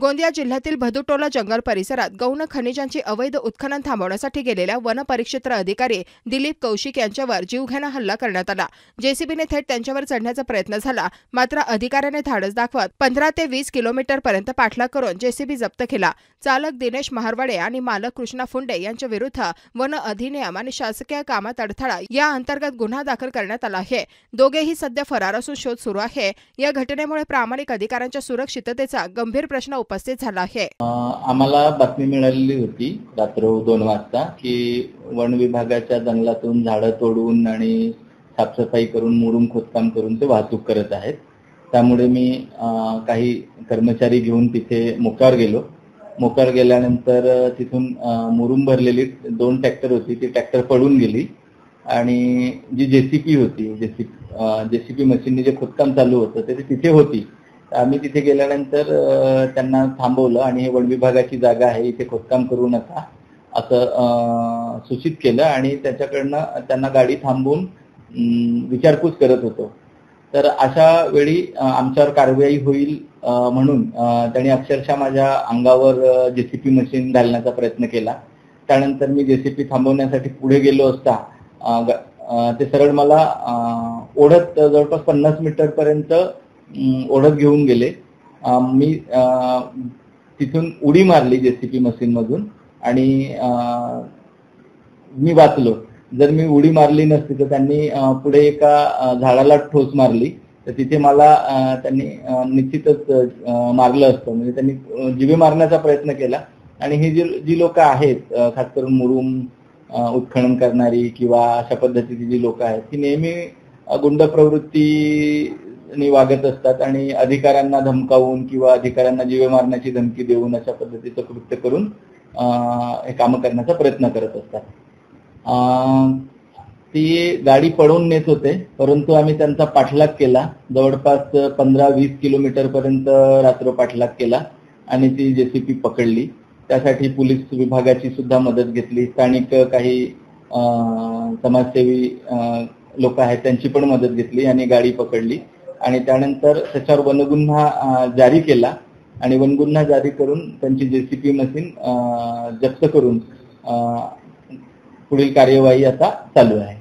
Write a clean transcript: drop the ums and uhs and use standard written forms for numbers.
गोंदिया जिल्ह्यातील भदुटोला जंगल परिसरात गौण खनिजांची अवैध उत्खनन थांबवण्यासाठी गेलेल्या वन परिक्षेत्र अधिकारी दिलीप कौशिक यांच्यावर जीवघेणा हल्ला करण्यात आला। जेसीबीने थेट त्यांच्यावर चढण्याचा प्रयत्न झाला, मात्र अधिकाऱ्याने धाडस दाखवत 15 ते 20 किलोमीटरपर्यंत पाठलाग करून जेसीबी जप्त केला। चालक दिनेश महारवाडे आणि मालक कृष्णा फुंडे यांच्या विरुद्ध वन अधिनियम आणि शासकीय कामात अडथळा या अंतर्गत गुन्हा दाखल करण्यात आला आहे। दोघेही सध्या फरार असून शोध सुरू आहे। या घटनेमुळे प्रामाणिक अधिकाऱ्यांच्या सुरक्षिततेचा गंभीर प्रश्न उपस्थित झाला आहे। आम्हाला बातमी मिळालेली होती रात्र 2 वाजता की वन विभागाच्या जंगलातून झाडं तोडून आणि साफसफाई करून मुरुम खोदकाम करून ते वाहतूक करत आहेत। त्यामुळे मी काही कर्मचारी घेऊन तिथे मोक्यावर गेलो। मोक्यावर गेल्यानंतर तिथून मुरुम भरलेली 2 ट्रॅक्टर होती, ती ट्रॅक्टर पडून गेली आणि जी जेसीबी होती, जेसीबी मशीनने जे खोदकाम चालू होतं ते तिथे होती। आम्ही तिथे गेल्यानंतर त्यांना थांबवलं आणि हे वन विभागाची जागा आहे, इथे खोदकाम करू नका असं सूचित केलं आणि त्याच्याकडनं त्यांना गाडी थांबवून विचारपूस करत होतो। तर अशा वेळी आमच्यावर कारवाई होईल म्हणून त्यांनी अक्षरशः माझ्या अंगावर जेसीबी मशीन घालण्याचा प्रयत्न केला। त्यानंतर मी जेसीबी थांबवण्यासाठी पुढे गेलो असता ते सरळ मला ओढत जवळपास 50 मीटरपर्यंत ओढत घेऊन गेले। मी तिथून उडी मारली जेसीबी मशीन मधून आणि मी वाचलो। जर मी उडी मारली नसती तर त्यांनी पुढे एका झाडाला ठोस मारली तर तिथे मला त्यांनी निश्चितच मारलं असतं। म्हणजे त्यांनी जीवे मारण्याचा प्रयत्न केला आणि ही जी लोक आहेत, खास करून मुरुम उत्खनन करणारी किंवा अशा पद्धतीची जी लोक आहेत ती नेहमी गुंड प्रवृत्ती वागत असतात आणि अधिकाऱ्यांना धमकावून किंवा अधिकाऱ्यांना जीवे मारण्याची धमकी देऊन अशा पद्धतीचं कृत्य करून हे काम करण्याचा प्रयत्न करत असतात। ती गाडी पळवून नेत होते, परंतु आम्ही त्यांचा पाठलाग केला। जवळपास 15-20 किलोमीटर पर्यंत रात्र पाठलाग केला आणि ती जेसीबी पकडली। त्यासाठी पोलीस विभागाची सुद्धा मदत घेतली, स्थानिक काही समाजसेवी लोक आहेत त्यांची पण मदत घेतली आणि गाडी पकडली आणि त्यानंतर त्याच्यावर वनगुन्हा जारी केला आणि वनगुन्हा जारी करून त्यांची जेसीबी मशीन जप्त करून पुढील कार्यवाही आता चालू आहे।